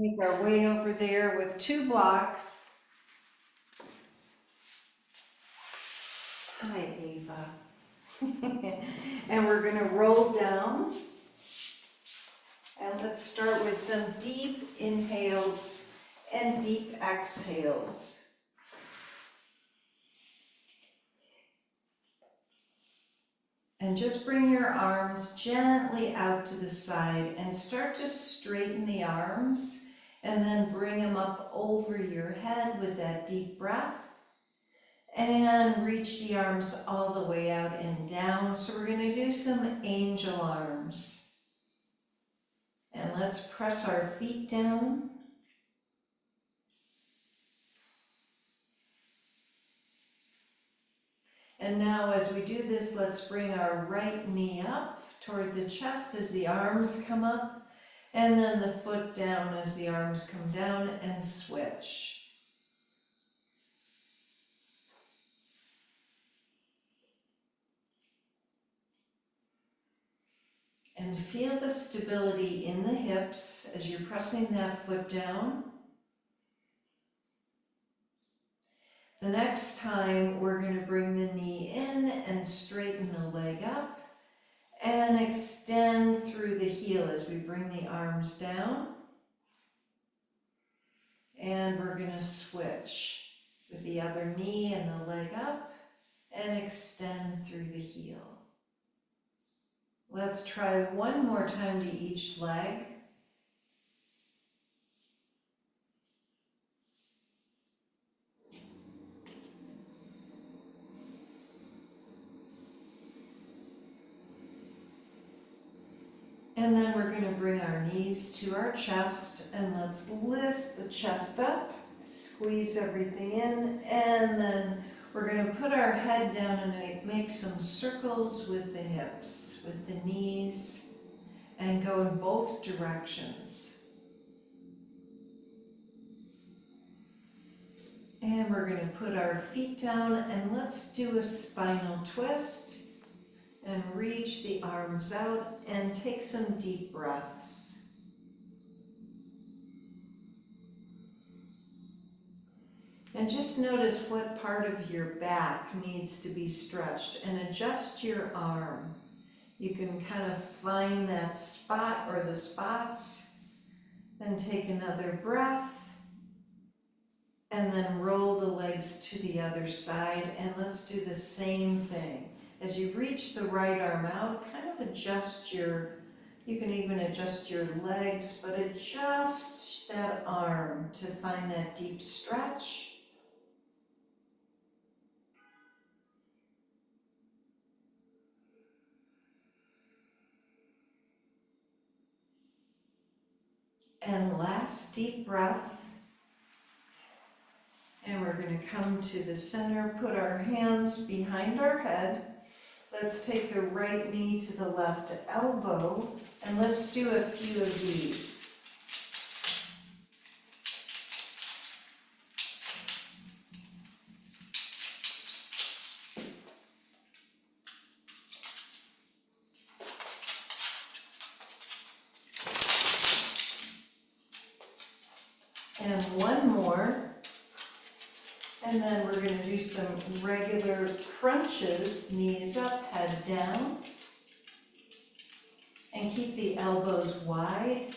Make our way over there with 2 blocks. Hi, Ava. And we're gonna roll down. And let's start with some deep inhales and deep exhales. And just bring your arms gently out to the side and start to straighten the arms and then bring them up over your head with that deep breath. And reach the arms all the way out and down. So we're going to do some angel arms. And let's press our feet down. And now as we do this, let's bring our right knee up toward the chest as the arms come up. And then the foot down as the arms come down, and switch. And feel the stability in the hips as you're pressing that foot down. The next time, we're going to bring the knee in and straighten the leg up and extend through the heel as we bring the arms down. And we're going to switch with the other knee and the leg up and extend through the heel. Let's try one more time to each leg. And then we're going to bring our knees to our chest and let's lift the chest up, squeeze everything in, and then we're going to put our head down and make some circles with the hips, with the knees, and go in both directions. And we're going to put our feet down and let's do a spinal twist and reach the arms out and take some deep breaths. And just notice what part of your back needs to be stretched and adjust your arm. You can kind of find that spot or the spots. Then take another breath and then roll the legs to the other side, and let's do the same thing. As you reach the right arm out, kind of adjust you can even adjust your legs, but adjust that arm to find that deep stretch. And last deep breath. And we're going to come to the center, put our hands behind our head. Let's take the right knee to the left elbow, and let's do a few of these. And one more. And then we're going to do some regular crunches, knees up, head down. And keep the elbows wide.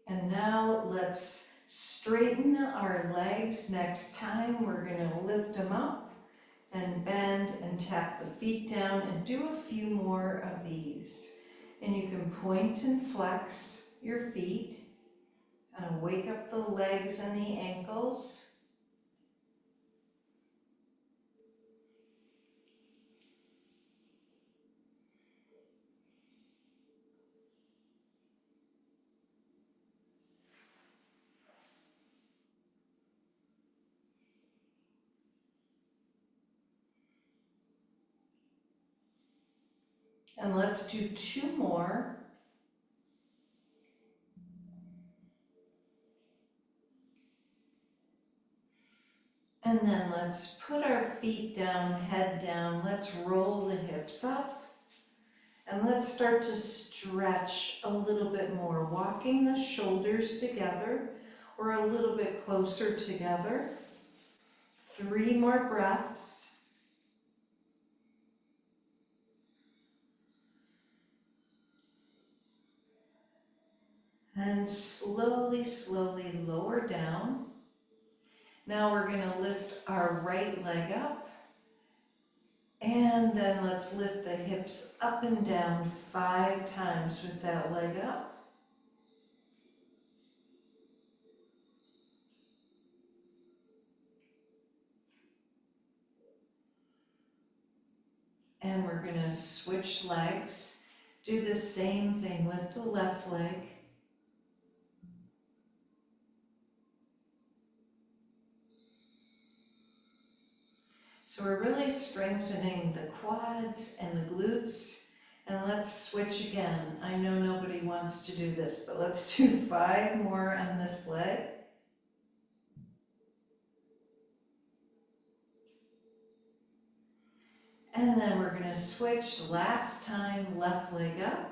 And now let's straighten our legs. Next time we're going to lift them up and bend and tap the feet down and do a few more of these. And you can point and flex your feet and wake up the legs and the ankles. And let's do 2 more. And then let's put our feet down, head down. Let's roll the hips up. And let's start to stretch a little bit more, walking the shoulders together or a little bit closer together. 3 more breaths. And slowly, slowly lower down. Now we're going to lift our right leg up. And then let's lift the hips up and down 5 times with that leg up. And we're going to switch legs. Do the same thing with the left leg. So we're really strengthening the quads and the glutes. And let's switch again. I know nobody wants to do this, but let's do 5 more on this leg. And then we're going to switch. Last time, left leg up.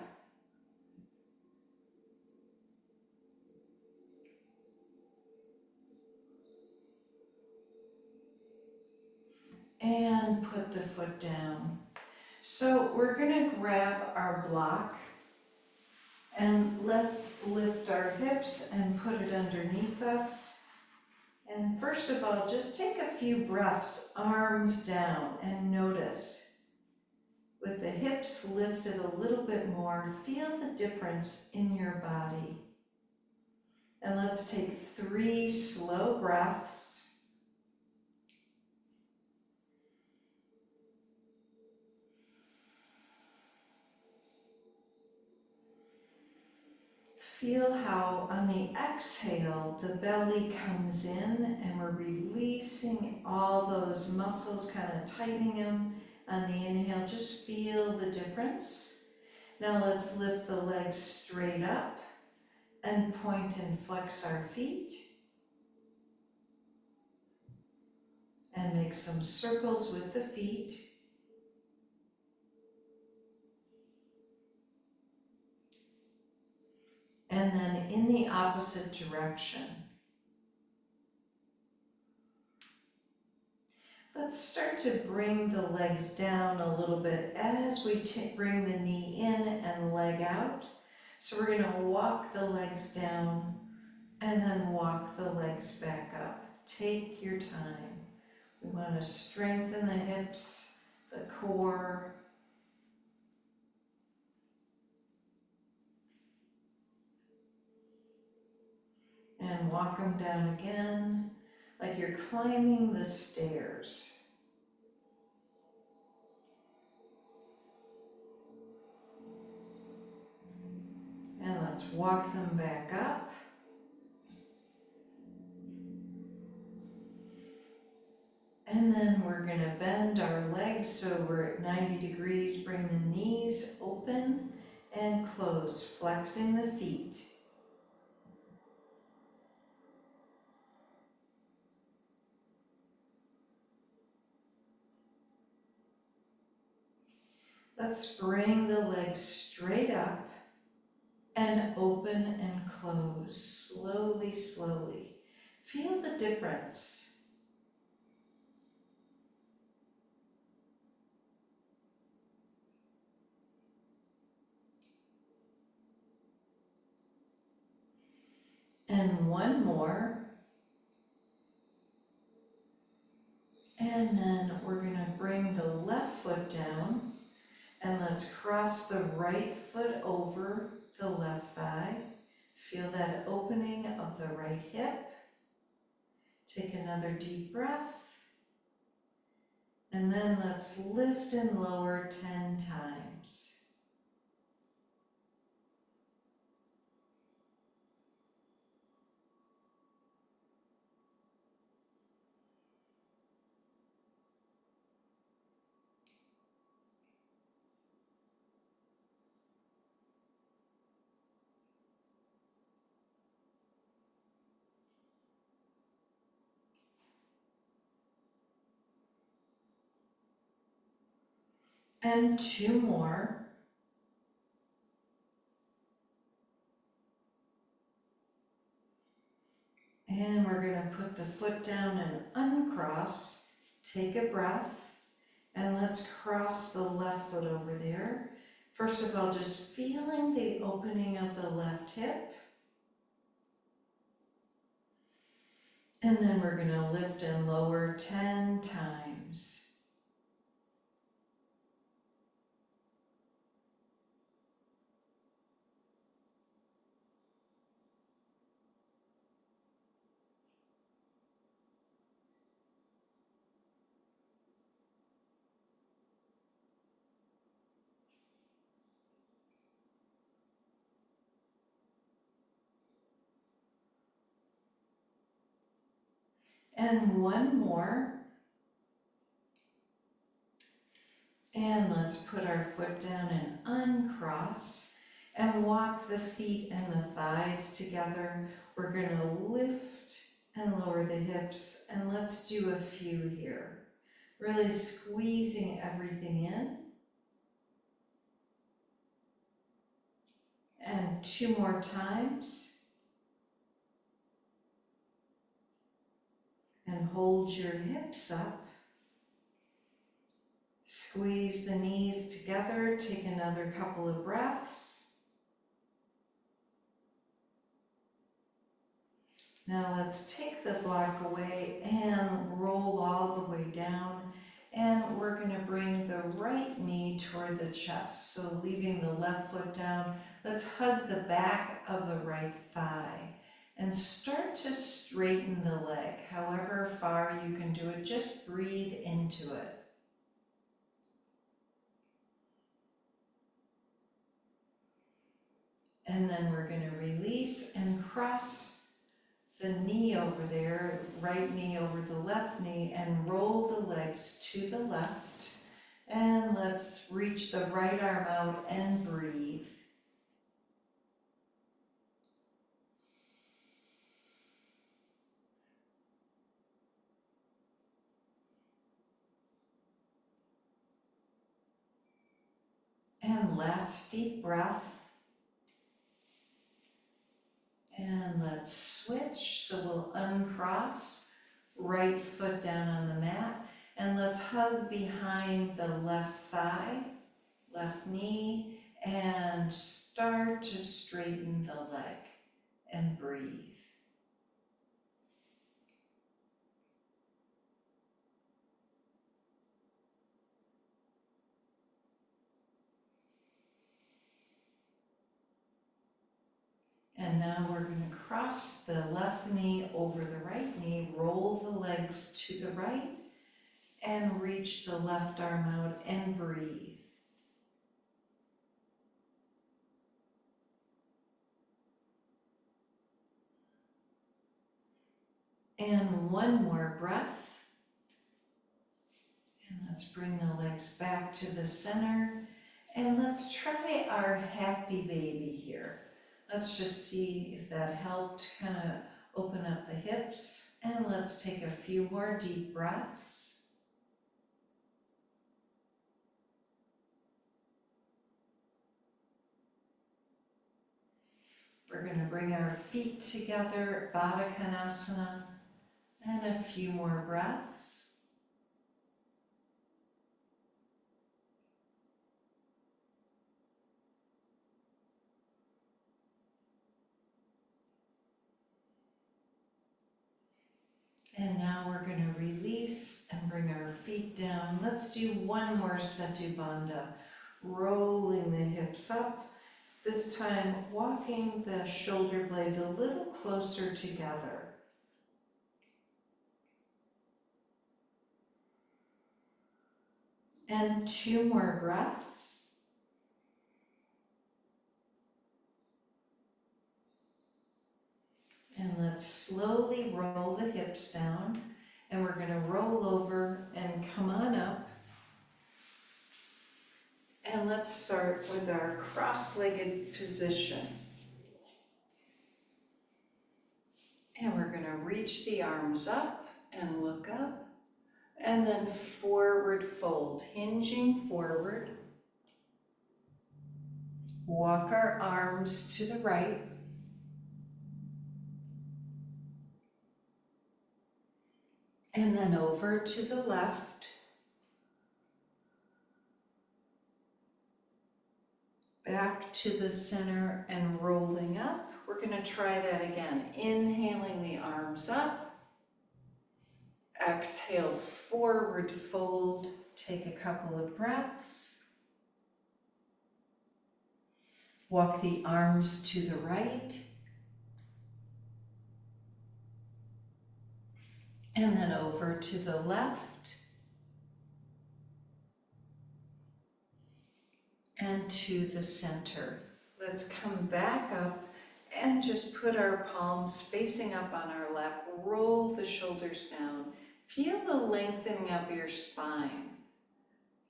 And put the foot down. So we're going to grab our block and let's lift our hips and put it underneath us. And first of all, just take a few breaths, arms down, and notice. With the hips lifted a little bit more, feel the difference in your body. And let's take 3 slow breaths. Feel how on the exhale, the belly comes in and we're releasing all those muscles, kind of tightening them. On the inhale, just feel the difference. Now let's lift the legs straight up and point and flex our feet. And make some circles with the feet. And then in the opposite direction. Let's start to bring the legs down a little bit as we bring the knee in and leg out. So we're going to walk the legs down and then walk the legs back up. Take your time. We want to strengthen the hips, the core. And walk them down again like you're climbing the stairs. And let's walk them back up. And then we're going to bend our legs so we're at 90 degrees. Bring the knees open and close, flexing the feet. Let's bring the legs straight up and open and close, slowly, slowly. Feel the difference. And 1 more. And then we're going to bring the left foot down and let's cross the right foot over the left thigh. Feel that opening of the right hip. Take another deep breath. And then let's lift and lower 10 times. And 2 more. And we're going to put the foot down and uncross. Take a breath. And let's cross the left foot over there. First of all, just feeling the opening of the left hip. And then we're going to lift and lower 10 times. And 1 more. And let's put our foot down and uncross and walk the feet and the thighs together. We're going to lift and lower the hips, and let's do a few here. Really squeezing everything in. And 2 more times. And hold your hips up. Squeeze the knees together. Take another couple of breaths. Now let's take the block away and roll all the way down. And we're going to bring the right knee toward the chest. So leaving the left foot down, let's hug the back of the right thigh. And start to straighten the leg. However far you can do it, just breathe into it. And then we're going to release and cross the knee over there, right knee over the left knee, and roll the legs to the left. And let's reach the right arm out and breathe. And last deep breath. And let's switch. So we'll uncross, right foot down on the mat. And let's hug behind the left thigh, left knee, and start to straighten the leg and breathe. And now we're going to cross the left knee over the right knee, roll the legs to the right, and reach the left arm out and breathe. And 1 more breath. And let's bring the legs back to the center. And let's try our happy baby here. Let's just see if that helped kind of open up the hips. And let's take a few more deep breaths. We're going to bring our feet together, Baddha Konasana, and a few more breaths. And now we're going to release and bring our feet down. Let's do 1 more Setu Bandha, rolling the hips up. This time, walking the shoulder blades a little closer together. And 2 more breaths. And let's slowly roll the hips down. And we're going to roll over and come on up. And let's start with our cross-legged position. And we're going to reach the arms up and look up. And then forward fold, hinging forward. Walk our arms to the right. And then over to the left. Back to the center and rolling up. We're going to try that again. Inhaling the arms up. Exhale, forward fold. Take a couple of breaths. Walk the arms to the right. And then over to the left. And to the center. Let's come back up and just put our palms facing up on our lap. Roll the shoulders down. Feel the lengthening of your spine.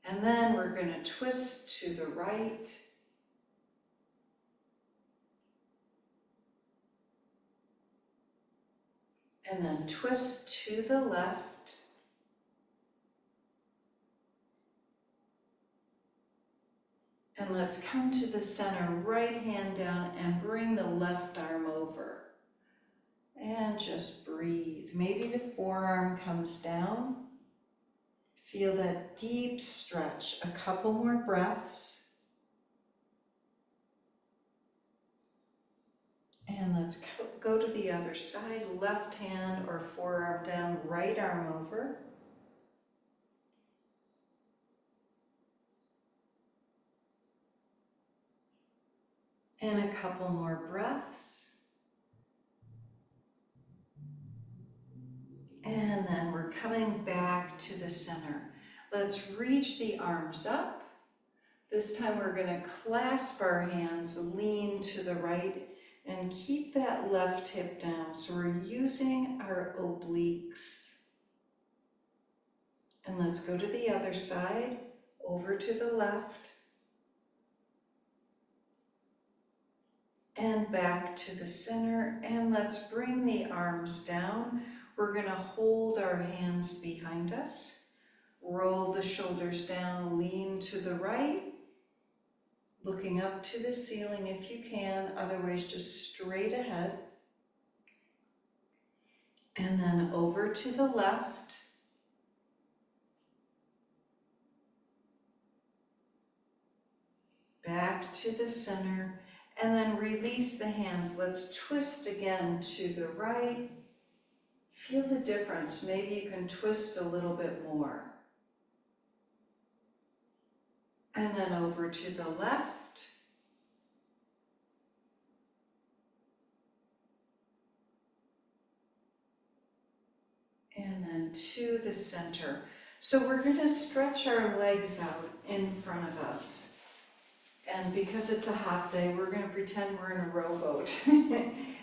And then we're going to twist to the right. And then twist to the left. And let's come to the center, right hand down and bring the left arm over. And just breathe. Maybe the forearm comes down. Feel that deep stretch. A couple more breaths. And let's go to the other side, left hand or forearm down, right arm over. And a couple more breaths. And then we're coming back to the center. Let's reach the arms up. This time we're going to clasp our hands, lean to the right, and keep that left hip down. So we're using our obliques. And let's go to the other side, over to the left. And back to the center, and let's bring the arms down. We're going to hold our hands behind us, roll the shoulders down, lean to the right, looking up to the ceiling if you can, otherwise just straight ahead. And then over to the left. Back to the center. And then release the hands. Let's twist again to the right. Feel the difference. Maybe you can twist a little bit more. And then over to the left. And then to the center. So we're going to stretch our legs out in front of us. And because it's a hot day, we're going to pretend we're in a rowboat.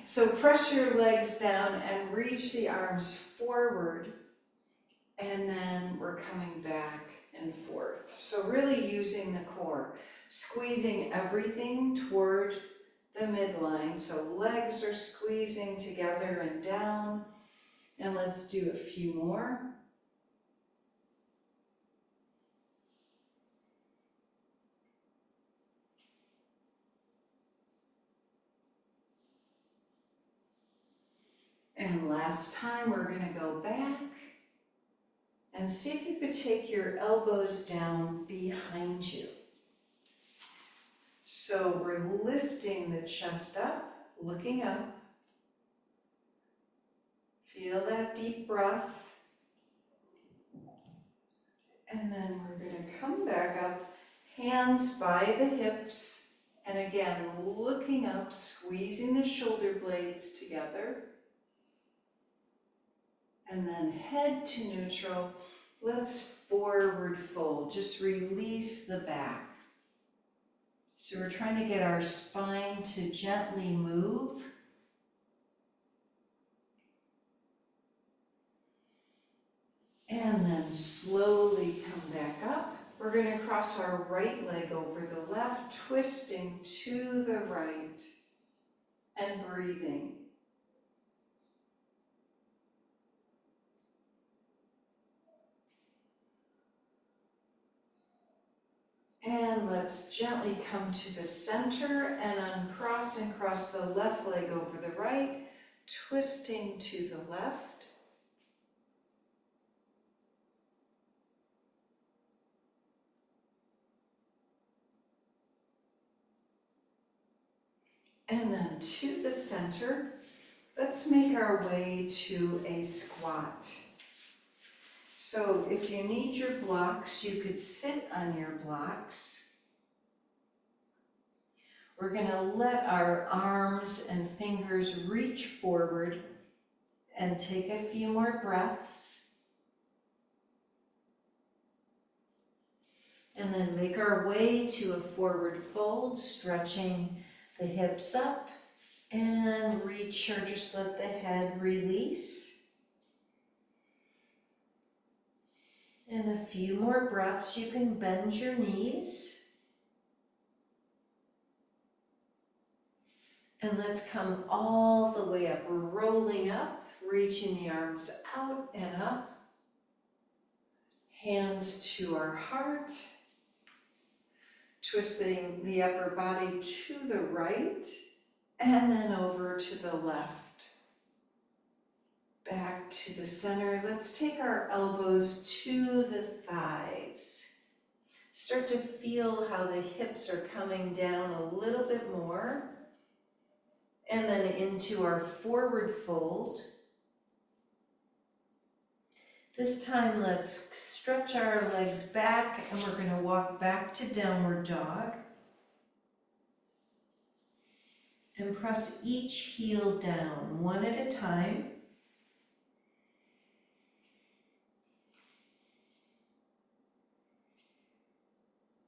So press your legs down and reach the arms forward. And then we're coming back and forth. So really using the core, squeezing everything toward the midline. So legs are squeezing together and down. And let's do a few more. And last time, we're going to go back and see if you could take your elbows down behind you. So we're lifting the chest up, looking up. Feel that deep breath. And then we're going to come back up, hands by the hips. And again, looking up, squeezing the shoulder blades together. And then head to neutral. Let's forward fold. Just release the back. So we're trying to get our spine to gently move. And then slowly come back up. We're going to cross our right leg over the left, twisting to the right and breathing. And let's gently come to the center and uncross and cross the left leg over the right, twisting to the left. And then to the center, let's make our way to a squat. So if you need your blocks, you could sit on your blocks. We're going to let our arms and fingers reach forward and take a few more breaths. And then make our way to a forward fold, stretching the hips up and reach, or just let the head release. And a few more breaths. You can bend your knees. And let's come all the way up. We're rolling up, reaching the arms out and up. Hands to our heart. Twisting the upper body to the right and then over to the left. Back to the center. Let's take our elbows to the thighs. Start to feel how the hips are coming down a little bit more. And then into our forward fold. This time let's stretch our legs back and we're going to walk back to downward dog. And press each heel down one at a time.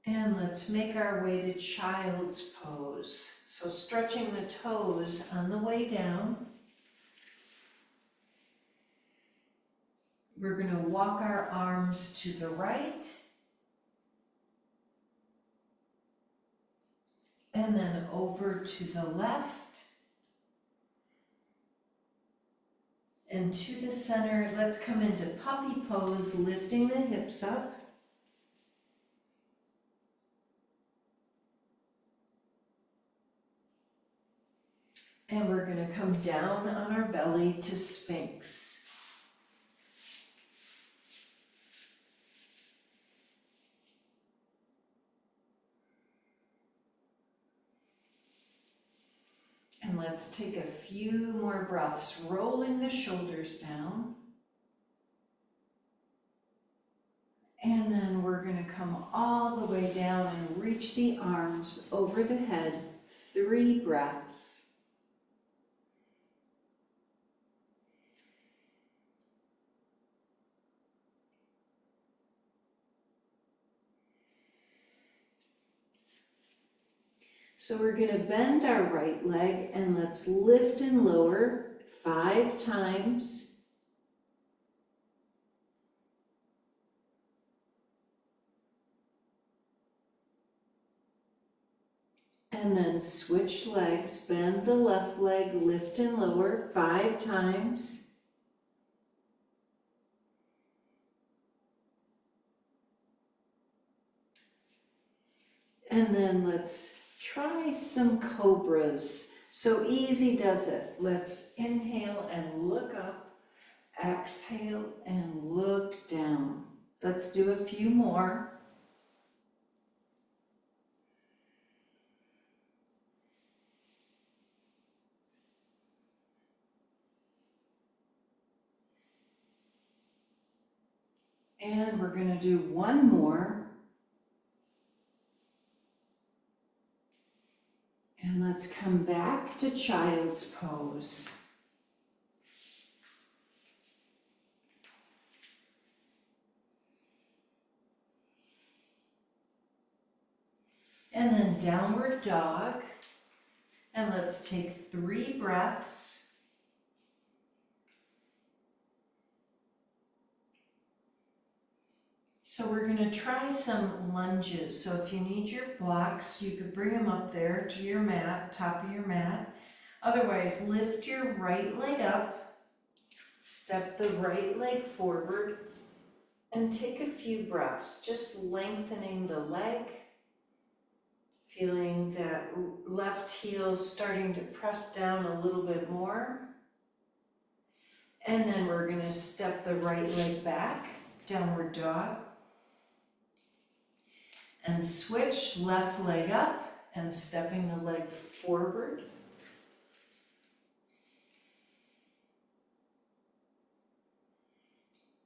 And let's make our way to child's pose. So stretching the toes on the way down. We're going to walk our arms to the right. And then over to the left. And to the center. Let's come into puppy pose, lifting the hips up. And we're going to come down on our belly to sphinx. And let's take a few more breaths, rolling the shoulders down. And then we're going to come all the way down and reach the arms over the head. 3 breaths. So we're going to bend our right leg and let's lift and lower 5 times. And then switch legs, bend the left leg, lift and lower 5 times. And then let's try some cobras. So easy does it. Let's inhale and look up, exhale and look down. Let's do a few more. And we're going to do one more. And let's come back to child's pose. And then downward dog. And let's take 3 breaths. So we're going to try some lunges. So if you need your blocks, you could bring them up there to your mat, top of your mat. Otherwise, lift your right leg up, step the right leg forward, and take a few breaths, just lengthening the leg Feeling that left heel starting to press down a little bit more. And then we're going to step the right leg back, downward dog. And switch left leg up and stepping the leg forward.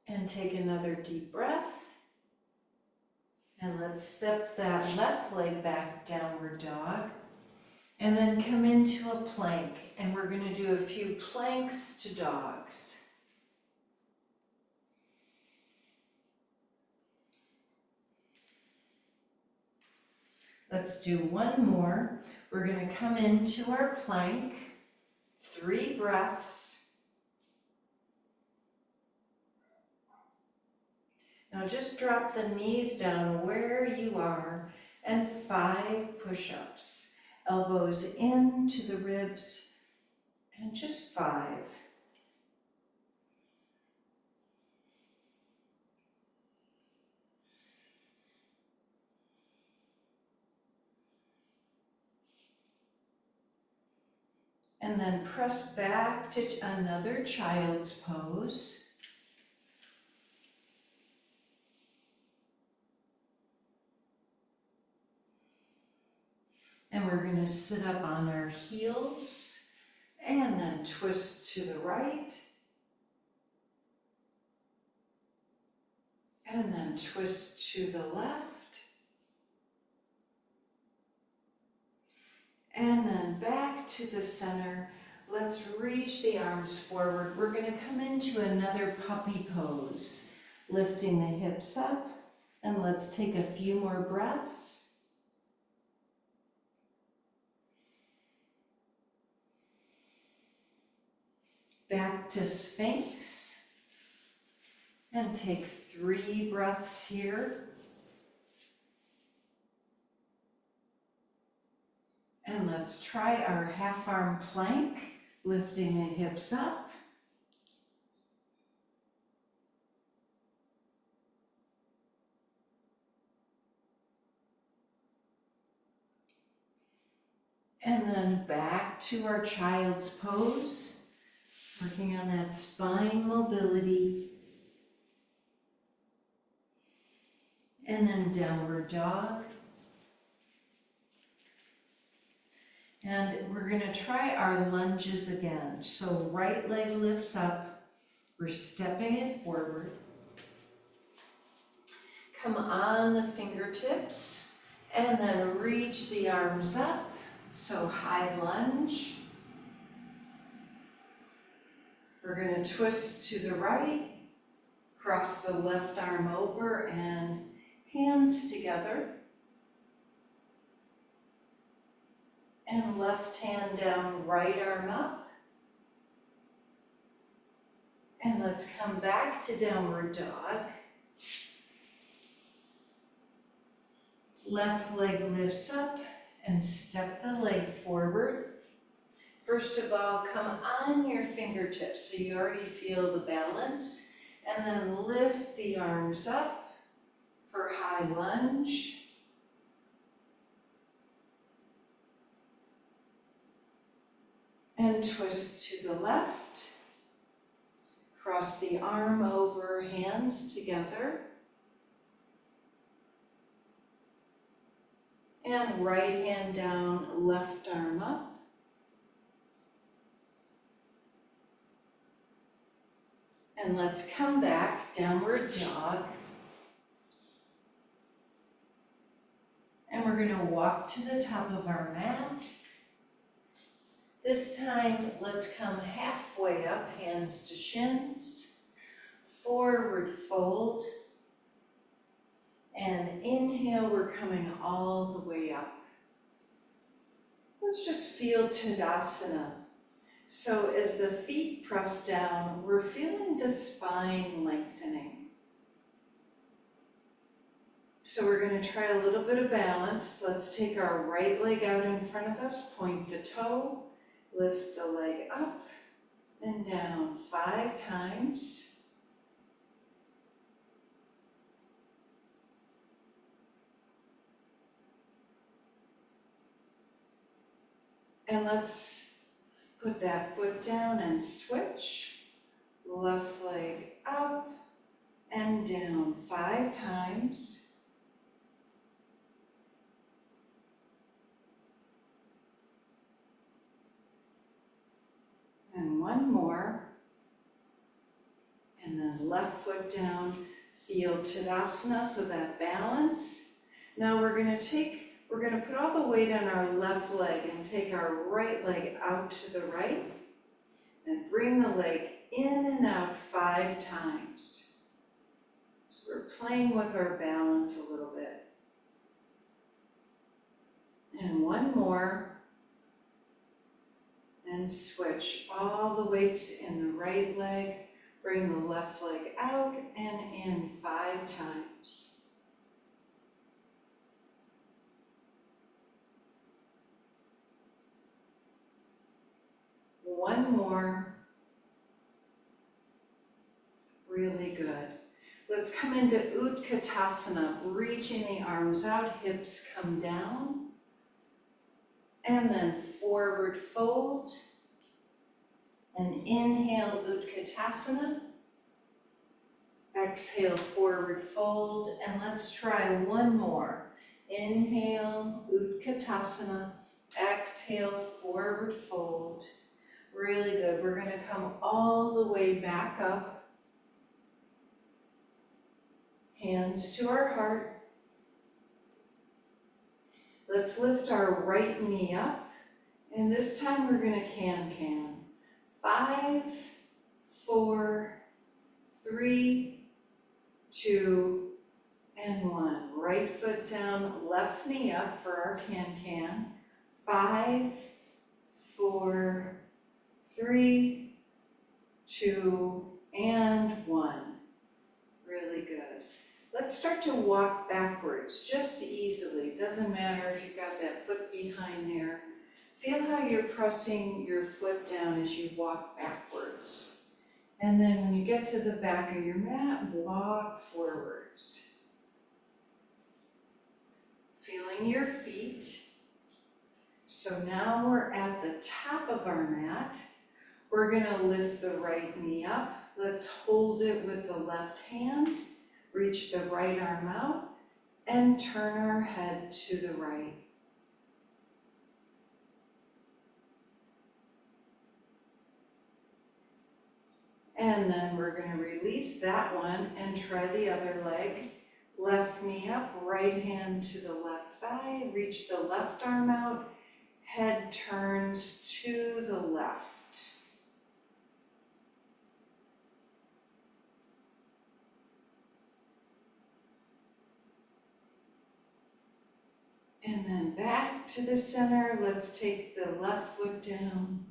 And take another deep breath. And let's step that left leg back, downward dog. And then come into a plank. And we're going to do a few planks to dogs. Let's do one more. We're going to come into our plank. 3 breaths. Now just drop the knees down where you are and 5 push-ups. Elbows into the ribs and just 5. And then press back to another child's pose. And we're going to sit up on our heels and then twist to the right. And then twist to the left. And then back to the center. Let's reach the arms forward. We're going to come into another puppy pose, lifting the hips up. And let's take a few more breaths. Back to sphinx. And take 3 breaths here. And let's try our half arm plank, lifting the hips up. And then back to our child's pose, working on that spine mobility. And then downward dog. And we're going to try our lunges again. So right leg lifts up. We're stepping it forward. Come on the fingertips and then reach the arms up. So high lunge. We're going to twist to the right, cross the left arm over and hands together. And left hand down, right arm up. And let's come back to downward dog. Left leg lifts up and step the leg forward. First of all, come on your fingertips so you already feel the balance. And then lift the arms up for high lunge. And twist to the left. Cross the arm over, hands together. And right hand down, left arm up. And let's come back, downward dog. And we're going to walk to the top of our mat. This time, let's come halfway up, hands to shins. Forward fold. And inhale, we're coming all the way up. Let's just feel Tadasana. So as the feet press down, we're feeling the spine lengthening. So we're going to try a little bit of balance. Let's take our right leg out in front of us, point the toe, lift the leg up and down 5 times. And let's put that foot down and switch. Left leg up and down 5 times. And one more. And then left foot down. Feel Tadasana, so that balance. Now we're going to put all the weight on our left leg and take our right leg out to the right. And bring the leg in and out 5 times. So we're playing with our balance a little bit. And one more. And switch all the weights in the right leg. Bring the left leg out and in 5 times. One more. Really good. Let's come into Utkatasana, reaching the arms out, hips come down. And then forward fold. And inhale, Utkatasana. Exhale, forward fold. And let's try one more. Inhale, Utkatasana. Exhale, forward fold. Really good. We're going to come all the way back up. Hands to our heart. Let's lift our right knee up. And this time we're going to can. 5, 4, 3, 2, and 1. Right foot down, left knee up for our can. 5, 4, 3, 2, and 1. Really good. Let's start to walk backwards, just easily. Doesn't matter if you've got that foot behind there. Feel how you're pressing your foot down as you walk backwards. And then when you get to the back of your mat, walk forwards. Feeling your feet. So now we're at the top of our mat. We're going to lift the right knee up. Let's hold it with the left hand. Reach the right arm out and turn our head to the right. And then we're going to release that one and try the other leg. Left knee up, right hand to the left thigh. Reach the left arm out. Head turns to the left. And then back to the center. Let's take the left foot down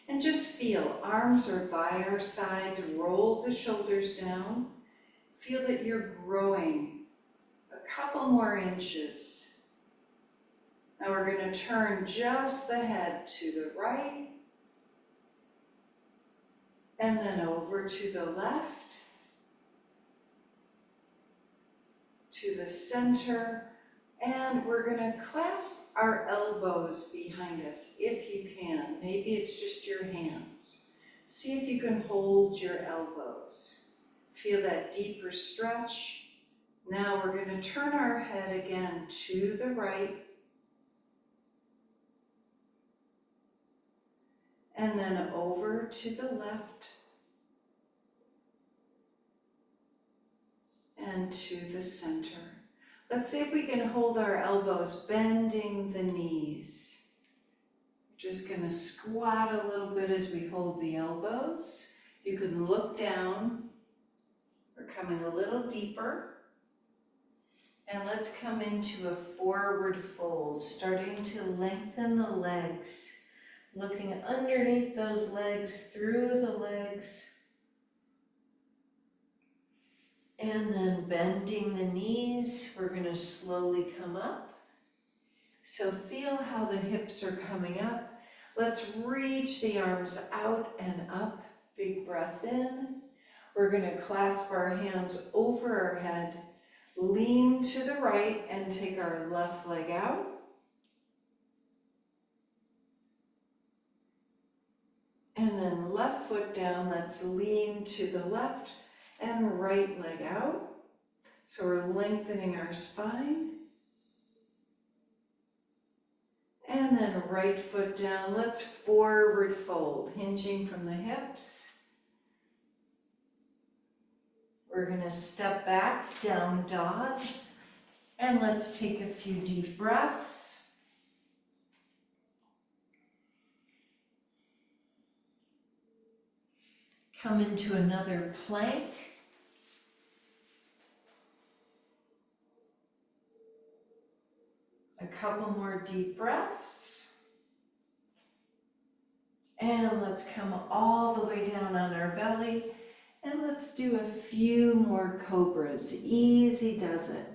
and just feel arms are by our sides. Roll the shoulders down. Feel that you're growing a couple more inches. Now we're going to turn just the head to the right and then over to the left, to the center. And we're going to clasp our elbows behind us if you can. Maybe it's just your hands. See if you can hold your elbows. Feel that deeper stretch. Now we're going to turn our head again to the right. And then over to the left. And to the center. Let's see if we can hold our elbows, bending the knees. We're just going to squat a little bit as we hold the elbows. You can look down. We're coming a little deeper. And let's come into a forward fold, starting to lengthen the legs, looking underneath those legs, through the legs. And then bending the knees, we're going to slowly come up. So feel how the hips are coming up. Let's reach the arms out and up. Big breath in. We're going to clasp our hands over our head, lean to the right and take our left leg out. And then left foot down, let's lean to the left and right leg out. So we're lengthening our spine. And then right foot down, let's forward fold, hinging from the hips. We're gonna step back, down dog, and let's take a few deep breaths. Come into another plank. A couple more deep breaths. And let's come all the way down on our belly. And let's do a few more cobras. Easy does it.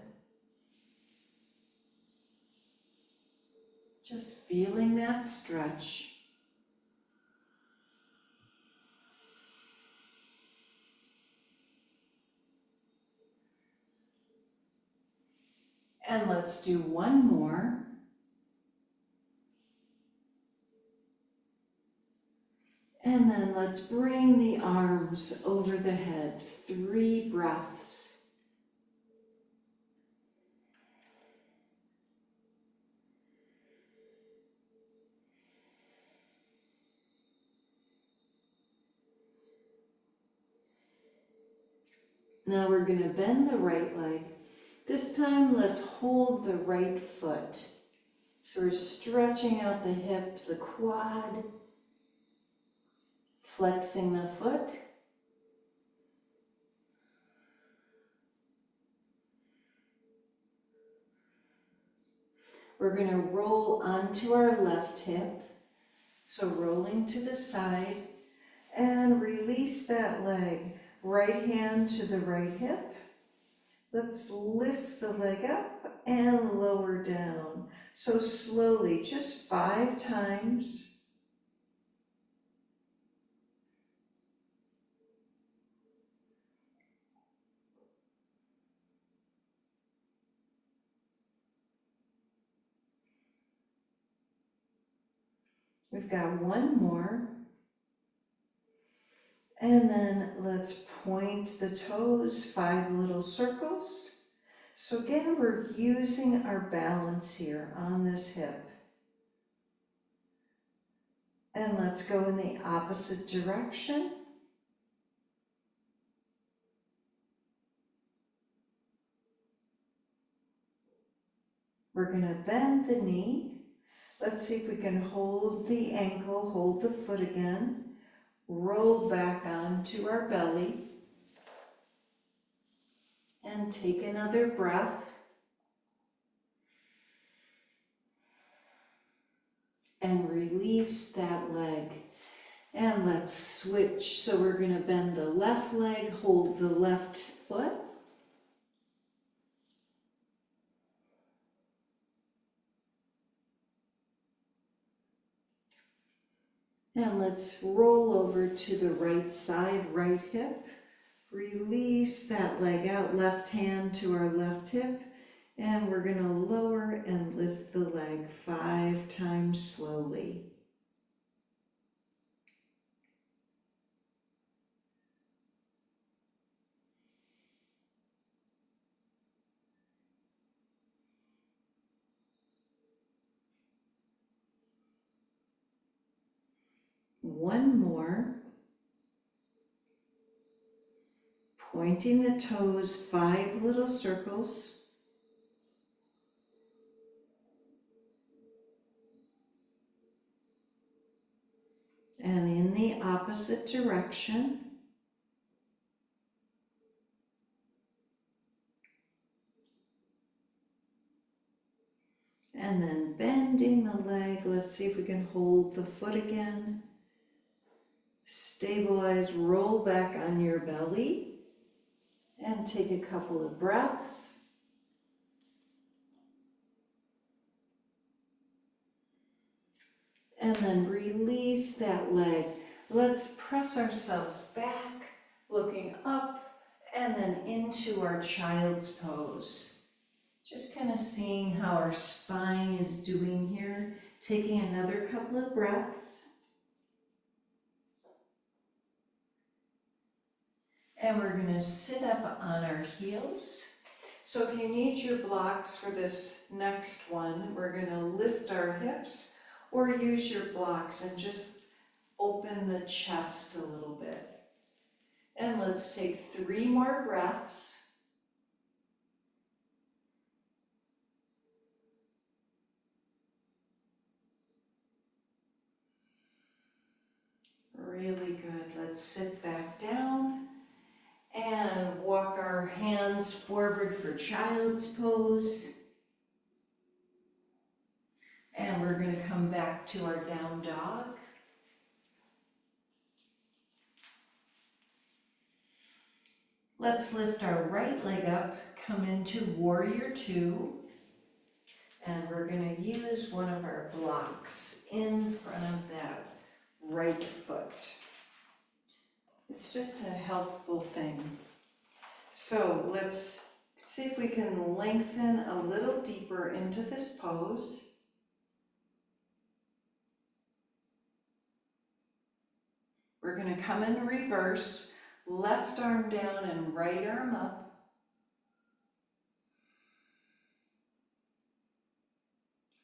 Just feeling that stretch. And let's do one more. And then let's bring the arms over the head. 3 breaths. Now we're going to bend the right leg. This time, let's hold the right foot. So we're stretching out the hip, the quad, flexing the foot. We're going to roll onto our left hip. So rolling to the side and release that leg. Right hand to the right hip. Let's lift the leg up and lower down. So slowly, just 5 times. We've got one more. And then let's point the toes, 5 little circles. So again, we're using our balance here on this hip. And let's go in the opposite direction. We're going to bend the knee. Let's see if we can hold the ankle, hold the foot again. Roll back onto our belly. And take another breath. And release that leg. And let's switch. So we're going to bend the left leg, hold the left foot. And let's roll over to the right side, right hip. Release that leg out, left hand to our left hip. And we're going to lower and lift the leg 5 times slowly. One more. Pointing the toes, 5 little circles. And in the opposite direction. And then bending the leg. Let's see if we can hold the foot again. Stabilize, roll back on your belly. And take a couple of breaths. And then release that leg. Let's press ourselves back, looking up, and then into our child's pose. Just kind of seeing how our spine is doing here. Taking another couple of breaths. And we're going to sit up on our heels. So if you need your blocks for this next one, we're going to lift our hips or use your blocks and just open the chest a little bit. And let's take 3 more breaths. Really good. Let's sit back down and walk our hands forward for child's pose. And we're going to come back to our down dog. Let's lift our right leg up, come into warrior 2. And we're going to use one of our blocks in front of that right foot. It's just a helpful thing. So let's see if we can lengthen a little deeper into this pose. We're going to come in reverse, left arm down and right arm up.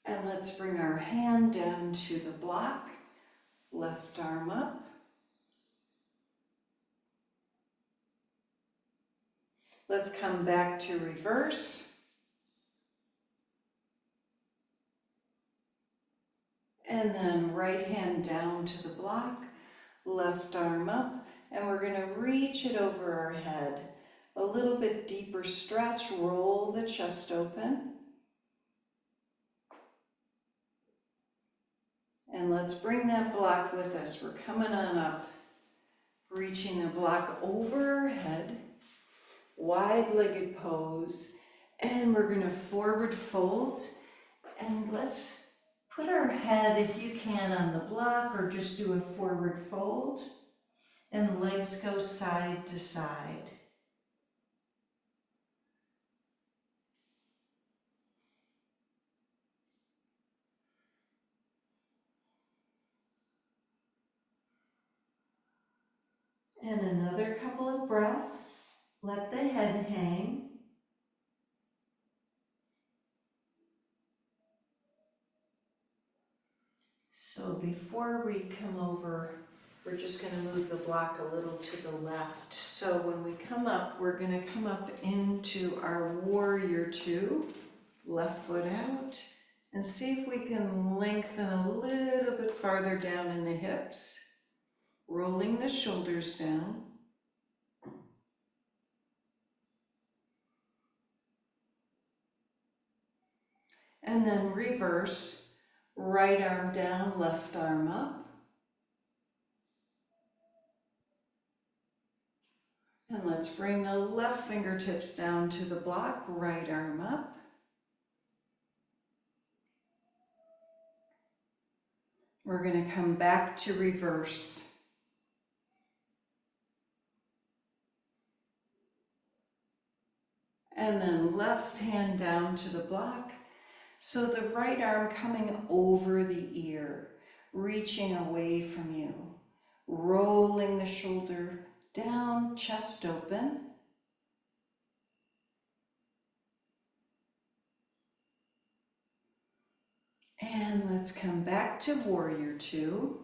And let's bring our hand down to the block, left arm up. Let's come back to reverse. And then right hand down to the block, left arm up, and we're going to reach it over our head. A little bit deeper stretch, roll the chest open. And let's bring that block with us. We're coming on up, reaching the block over our head, wide-legged pose, and we're going to forward fold. And let's put our head, if you can, on the block or just do a forward fold. And legs go side to side. And another couple of breaths. Let the head hang. So before we come over, we're just going to move the block a little to the left. So when we come up, we're going to come up into our warrior 2, left foot out, and see if we can lengthen a little bit farther down in the hips, rolling the shoulders down. And then reverse, right arm down, left arm up. And let's bring the left fingertips down to the block, right arm up. We're going to come back to reverse. And then left hand down to the block. So the right arm coming over the ear, reaching away from you, rolling the shoulder down, chest open. And let's come back to warrior 2.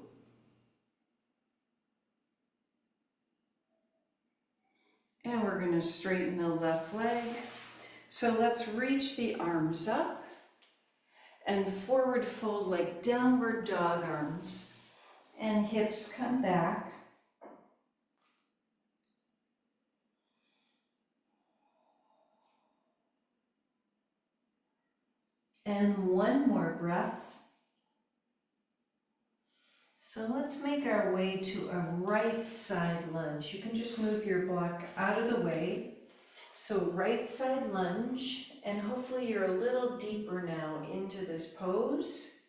And we're going to straighten the left leg. So let's reach the arms up and forward fold like downward dog arms. And hips come back. And one more breath. So let's make our way to a right side lunge. You can just move your block out of the way. So right side lunge, and hopefully you're a little deeper now into this pose.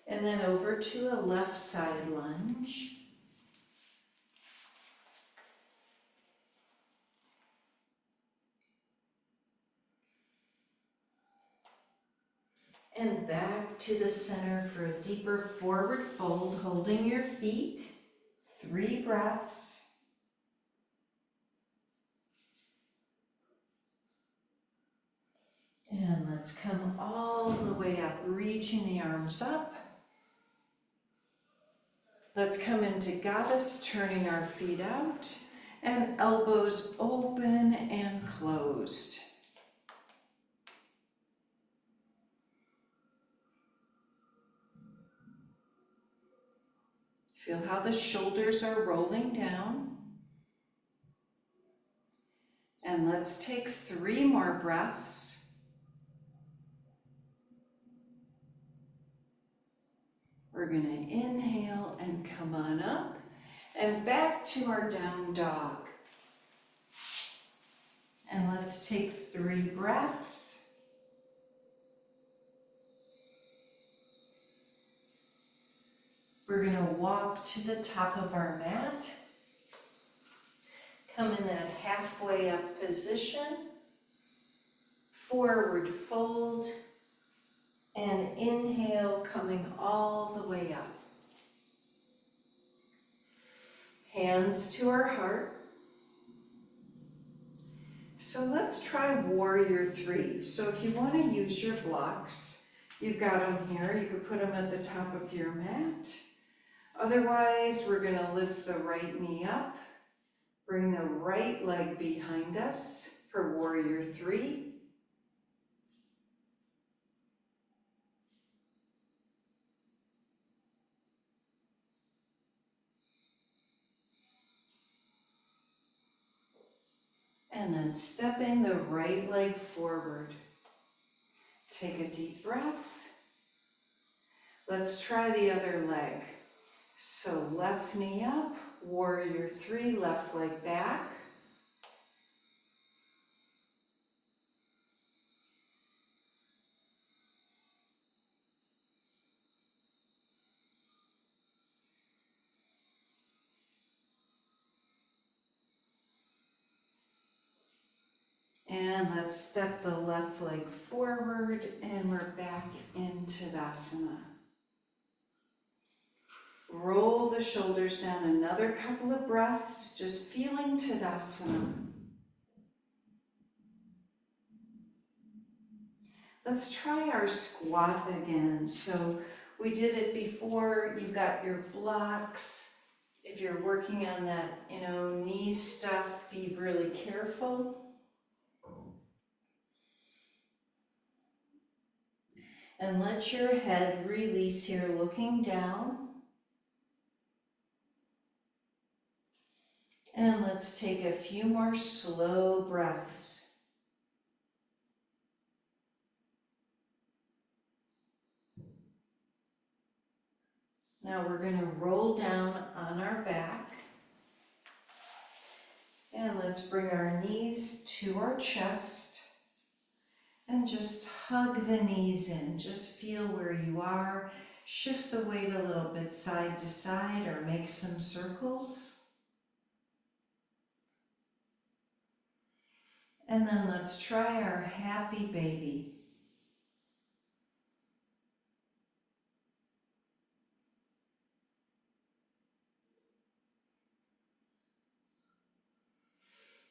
And then over to a left side lunge. And back to the center for a deeper forward fold, holding your feet. 3 breaths. And let's come all the way up, reaching the arms up. Let's come into goddess, turning our feet out and elbows open and closed. Feel how the shoulders are rolling down. And let's take 3 more breaths. We're going to inhale and come on up and back to our down dog. And let's take 3 breaths. We're going to walk to the top of our mat. Come in that halfway up position. Forward fold. And inhale, coming all the way up. Hands to our heart. So let's try warrior 3. So if you want to use your blocks, you've got them here. You could put them at the top of your mat. Otherwise, we're going to lift the right knee up. Bring the right leg behind us for warrior 3. And then stepping the right leg forward. Take a deep breath. Let's try the other leg. So left knee up, warrior 3, left leg back. And let's step the left leg forward and we're back in Tadasana. Roll the shoulders down, another couple of breaths, just feeling Tadasana. Let's try our squat again. So we did it before. You've got your blocks. If you're working on that, knee stuff, be really careful. And let your head release here, looking down. And let's take a few more slow breaths. Now we're going to roll down on our back. And let's bring our knees to our chest. And just hug the knees in. Just feel where you are. Shift the weight a little bit side to side or make some circles. And then let's try our happy baby.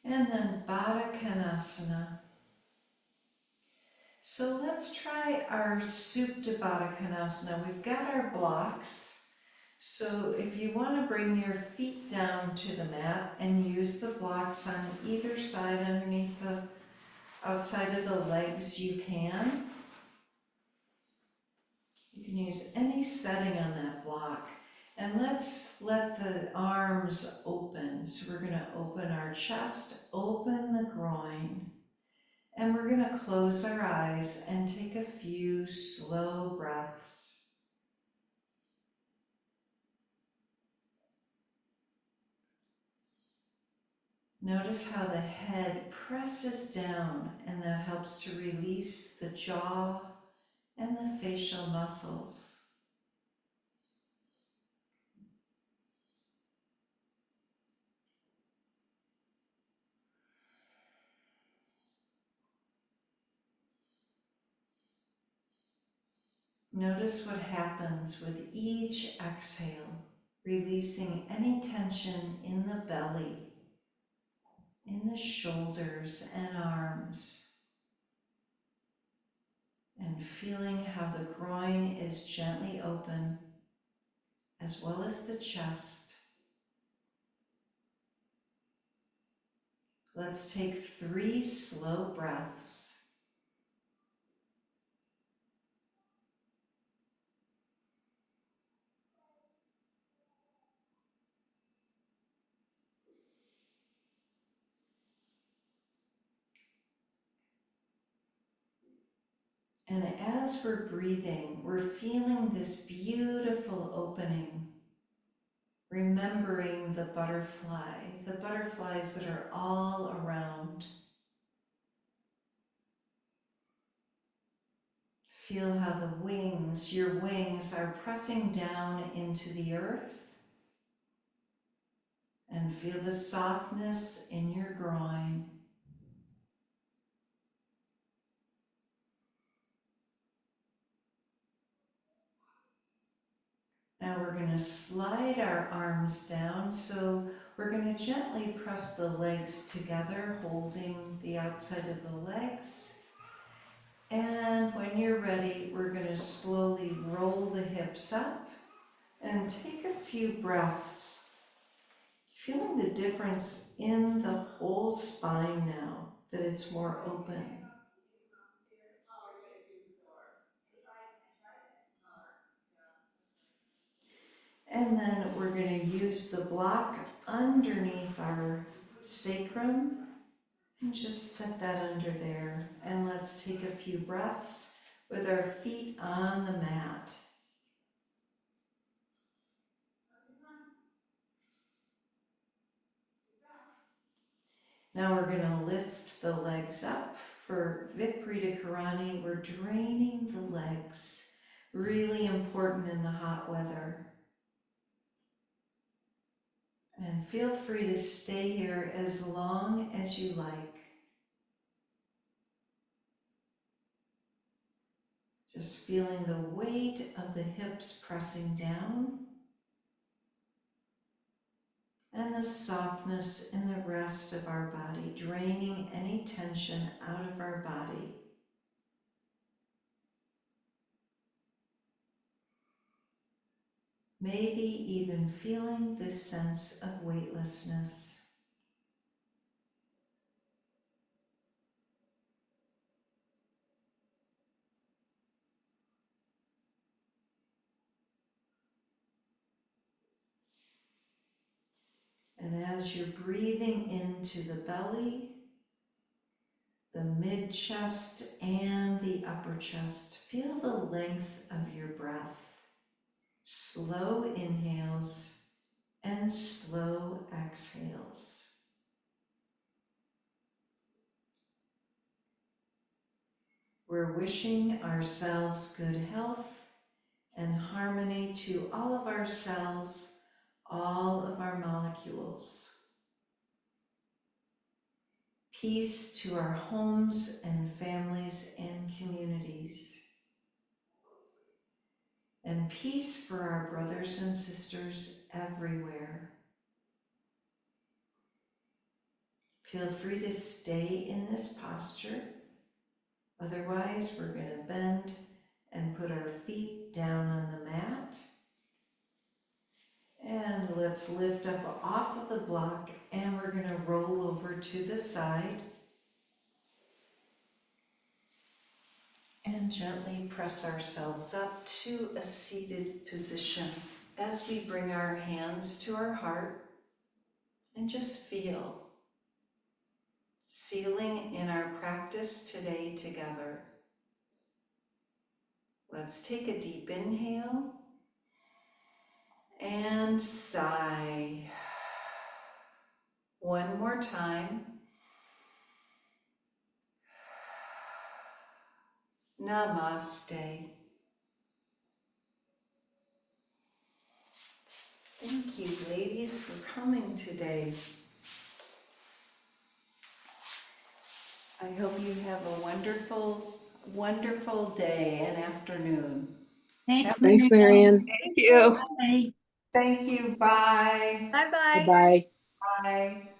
And then Baddha Konasana. So let's try our Supta Baddha Konasana. We've got our blocks. So if you want to bring your feet down to the mat and use the blocks on either side underneath the outside of the legs, you can. You can use any setting on that block. And let's let the arms open. So we're going to open our chest, open the groin. And we're going to close our eyes and take a few slow breaths. Notice how the head presses down, and that helps to release the jaw and the facial muscles. Notice what happens with each exhale. releasing any tension in the belly, in the shoulders and arms, and feeling how the groin is gently open, as well as the chest. Let's take 3 slow breaths. And as we're breathing, we're feeling this beautiful opening, remembering the butterflies that are all around. Feel how your wings are pressing down into the earth, and feel the softness in your groin. Now we're going to slide our arms down, so we're going to gently press the legs together, holding the outside of the legs. And when you're ready, we're going to slowly roll the hips up and take a few breaths, feeling the difference in the whole spine now, that it's more open. And then we're going to use the block underneath our sacrum and just set that under there. And let's take a few breaths with our feet on the mat. Now we're going to lift the legs up for Viparita Karani. We're draining the legs, really important in the hot weather. And feel free to stay here as long as you like. Just feeling the weight of the hips pressing down and the softness in the rest of our body, draining any tension out of our body. Maybe even feeling this sense of weightlessness. And as you're breathing into the belly, the mid-chest and the upper chest, feel the length of your breath. Slow inhales and slow exhales. We're wishing ourselves good health and harmony to all of our cells, all of our molecules. Peace to our homes and families and communities. And peace for our brothers and sisters everywhere. Feel free to stay in this posture. Otherwise, we're going to bend and put our feet down on the mat. And let's lift up off of the block, and we're going to roll over to the side. And gently press ourselves up to a seated position as we bring our hands to our heart and just feel, sealing in our practice today together. Let's take a deep inhale and sigh. One more time. Namaste. Thank you, ladies, for coming today. I hope you have a wonderful, wonderful day and afternoon. Thanks, Thanks, Marianne. Thank you. Bye. Thank you. Bye. Bye bye. Bye-bye. Bye.